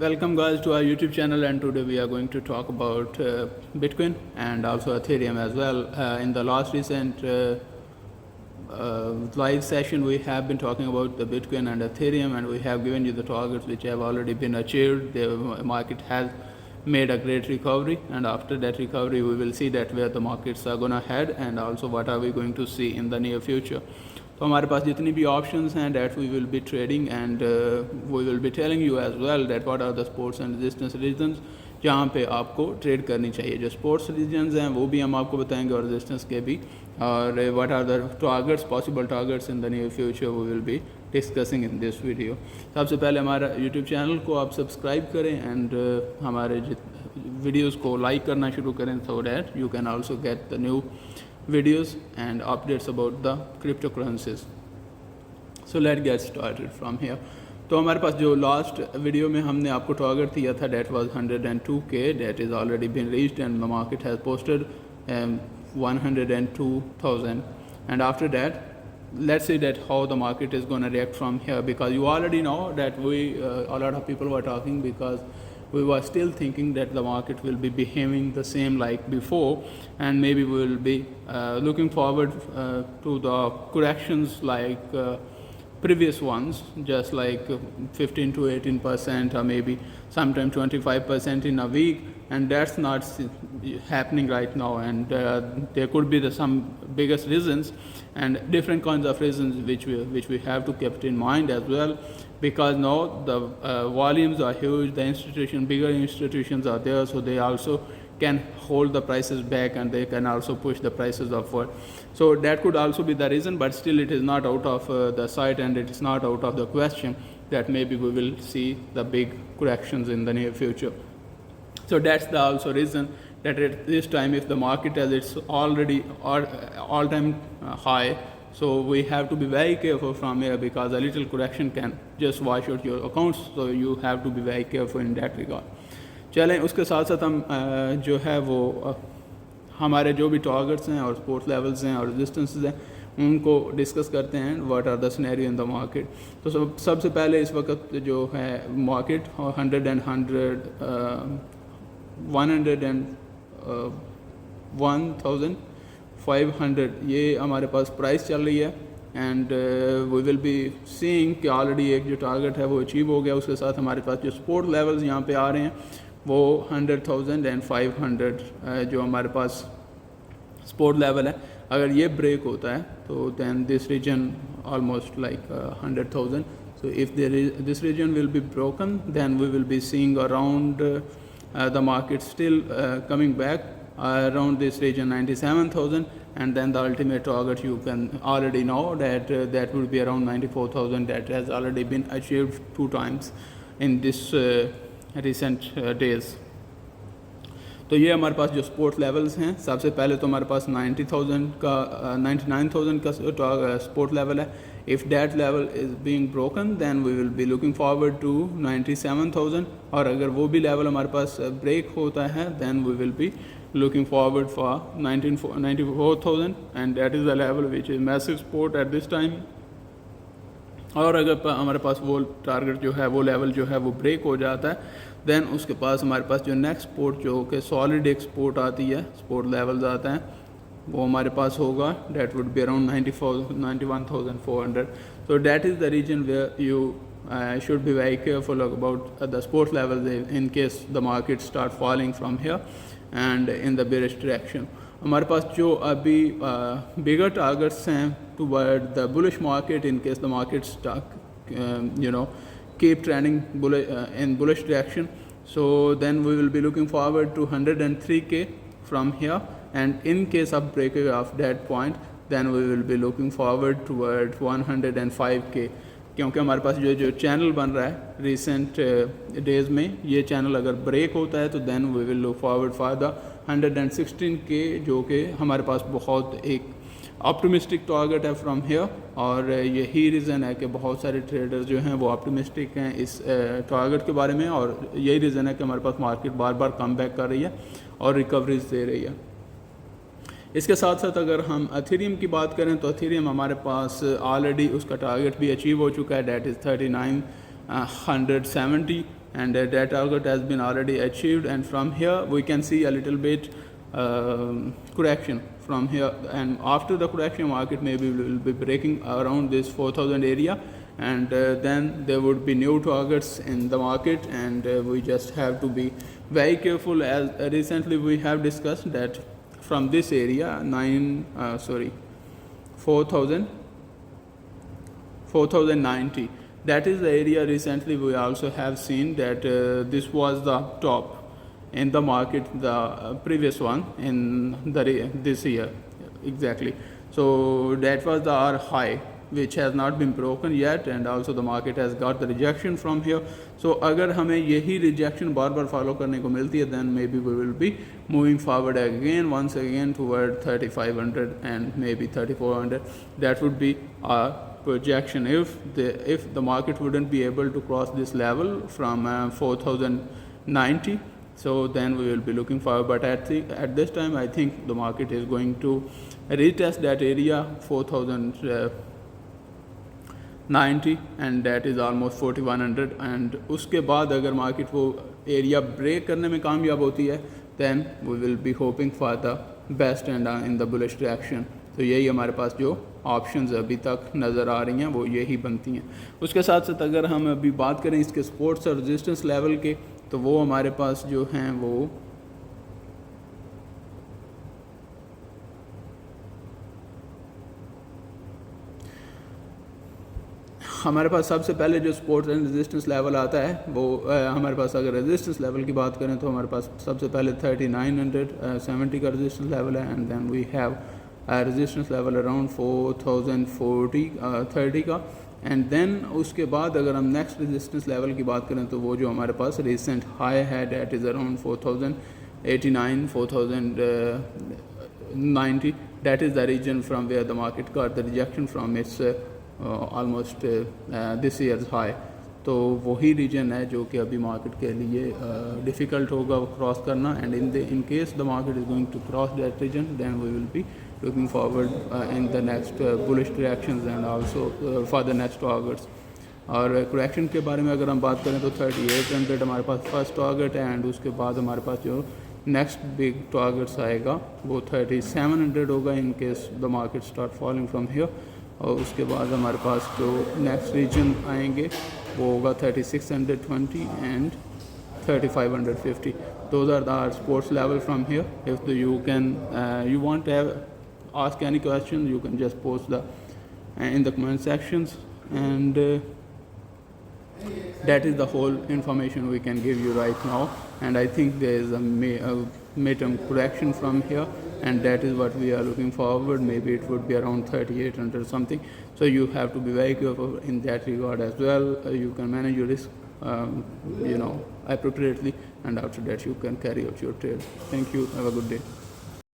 Welcome guys to our YouTube channel, and today we are going to talk about Bitcoin and also Ethereum as well. In the last recent live session we have been talking about the Bitcoin and Ethereum, and we have given you the targets which have already been achieved. The market has made a great recovery, and after that recovery we will see that where the markets are gonna head and also what are we going to see in the near future. तो हमारे पास जितनी भी options हैं that we will be trading and we will be telling you as well that what are the supports and resistance regions जहाँ पे आपको trade करनी चाहिए. जो स्पोर्ट्स रीजन्स हैं वो भी हम आपको बताएंगे और रेजिस्टेंस के भी, और what are the targets, possible targets in the near future we will be discussing in this video. सबसे पहले हमारा यूट्यूब चैनल को आप सब्सक्राइब करें एंड हमारे वीडियोज़ को लाइक करना शुरू करें so that you can also get the new videos and updates about the cryptocurrencies. So let's get started from here. तो हमारे पास जो लास्ट वीडियो में हमने आपको टारगेट दिया था that was 102k, that is already been reached and the market has posted 102,000. And after that let's see that how the market is going to react from here, because you already know that a lot of people were talking because we were still thinking that the market will be behaving the same like before, and maybe we will be looking forward to the corrections like previous ones, just like 15 to 18% or maybe sometime 25% in a week, and that's not happening right now. And there could be some biggest reasons and different kinds of reasons which we have to keep in mind as well, because now the volumes are huge, the bigger institutions are there, so they also can hold the prices back and they can also push the prices upward. So that could also be the reason, but still it is not out of the sight and it is not out of the question that maybe we will see the big corrections in the near future. So that's the also reason that at this time, if the market has its already all-time high, so we have to be very careful from here, because a little correction can just wash out your accounts, so you have to be very careful in that regard. चलें, उसके साथ साथ हम जो है वो हमारे जो भी टारगेट्स हैं और सपोर्ट लेवल्स हैं और रेजिस्टेंसेस हैं उनको डिस्कस करते हैं. What are the scenario in the market. तो सबसे पहले इस वक्त जो है मार्केट 101,500 ये हमारे पास प्राइस चल रही है, and we will be seeing कि ऑलरेडी एक जो टारगेट है वो अचीव हो गया. उसके साथ हमारे पास जो सपोर्ट लेवल्स यहाँ पे आ रहे हैं वो 100,500 जो हमारे पास सपोर्ट लेवल है, अगर ये ब्रेक होता है तो then this region almost like 100,000. So if this region will be broken, then we will be seeing around the market still coming back around this region 97,000, and then the ultimate target you can already know that that will be around 94,000. That has already been achieved 2 times in this recent days. तो ये हमारे पास जो support levels हैं, सबसे पहले तो हमारे पास 99,000 का सपोर्ट लेवल है. If that level is being broken then we will be looking forward to 97,000, और अगर वो भी लेवल हमारे पास ब्रेक होता है then we will be looking forward for 94,000, and that is the level which is massive support at this time. और अगर हमारे पास वो टारगेट जो है वो लेवल जो है वो ब्रेक हो जाता है देन उसके पास हमारे पास जो नेक्स्ट सपोर्ट जो कि सॉलिड एक सपोर्ट आती है, सपोर्ट लेवल्स आता है, वो हमारे पास होगा that would be around 91,400. So that is the region where you should be very careful about the support levels in case the market start falling from here and in the bearish direction. हमारे पास जो अभी bigger targets हैं toward the bullish market in case the market start keep trending in bullish direction. So then we will be looking forward to 103k from here, and in case of breaking of that point then we will be looking forward toward 105k, क्योंकि हमारे पास जो channel बन रहा है recent days में, ये channel अगर break होता है तो then we will look forward for the 116k, जो कि हमारे पास बहुत एक ऑप्टिमिस्टिक टारगेट है फ्रॉम हियर. और यही रीज़न है कि बहुत सारे ट्रेडर्स जो हैं वो ऑप्टिमिस्टिक हैं इस टारगेट के बारे में, और यही रीज़न है कि हमारे पास मार्केट बार बार कम बैक कर रही है और रिकवरीज दे रही है. इसके साथ साथ अगर हम एथेरियम की बात करें तो एथेरियम हमारे पास ऑलरेडी उसका टारगेट भी अचीव हो चुका है, that is 3970, and that target has been already achieved, and from here we can see a little bit correction from here, and after the correction market maybe will be breaking around this 4000 area, and then there would be new targets in the market, and we just have to be very careful. As recently we have discussed that from this area 4090, that is the area. Recently we also have seen that this was the top in the market, the previous one in this year exactly. So that was the our high which has not been broken yet, and also the market has got the rejection from here. So अगर हमें यही rejection बार बार follow करने को मिलती है, then maybe we will be moving forward again, once again toward 3500 and maybe 3400. That would be our projection if the market wouldn't be able to cross this level from 4090. So then we will be looking forward, but at this time I think the market is going to retest that area 4090, and that is almost 4100, and उसके बाद अगर market वो area break करने में कामयाब होती है, then we will be hoping for the best and in the bullish direction. तो यही हमारे पास जो ऑप्शंस अभी तक नज़र आ रही हैं वो यही बनती हैं। उसके साथ साथ अगर हम अभी बात करें इसके सपोर्ट्स और रेजिस्टेंस लेवल के, तो वो हमारे पास जो हैं वो हमारे पास सबसे पहले जो सपोर्ट एंड रेजिस्टेंस लेवल आता है वो हमारे पास अगर रेजिस्टेंस लेवल की बात करें तो हमारे पास सबसे पहले 3970 का रेजिस्टेंस लेवल है, and then we have resistance level around 4030 का, एंड देन उसके बाद अगर हम नेक्स्ट रेजिस्टेंस लेवल की बात करें तो वो जो हमारे पास रिसेंट हाई है that is around 4089 4090. That is the region from where the market got the rejection from its almost this year's high. तो वही रीजन है जो कि अभी मार्केट के लिए डिफ़िकल्ट होगा क्रॉस करना, and in case the market is going to cross that region, then we will be looking forward in the next bullish directions and also for the next targets. और correction के बारे में अगर हम बात करें तो 3800 हमारे पास फर्स्ट टारगेट है, एंड उसके बाद हमारे पास जो नेक्स्ट बिग टारगेट्स आएगा वो 3700 होगा इन case the market start falling from here, और उसके बाद हमारे पास जो नेक्स्ट रीजन आएंगे वो होगा 3620 and 3550. Those are the sports level from here. If you want to ask any question, you can just post in the comment sections, and that is the whole information we can give you right now. And I think there is a midterm correction from here, and that is what we are looking forward. Maybe it would be around 3800 something, so you have to be very careful in that regard as well. You can manage your risk appropriately, and after that you can carry out your trade. Thank you. Have a good day.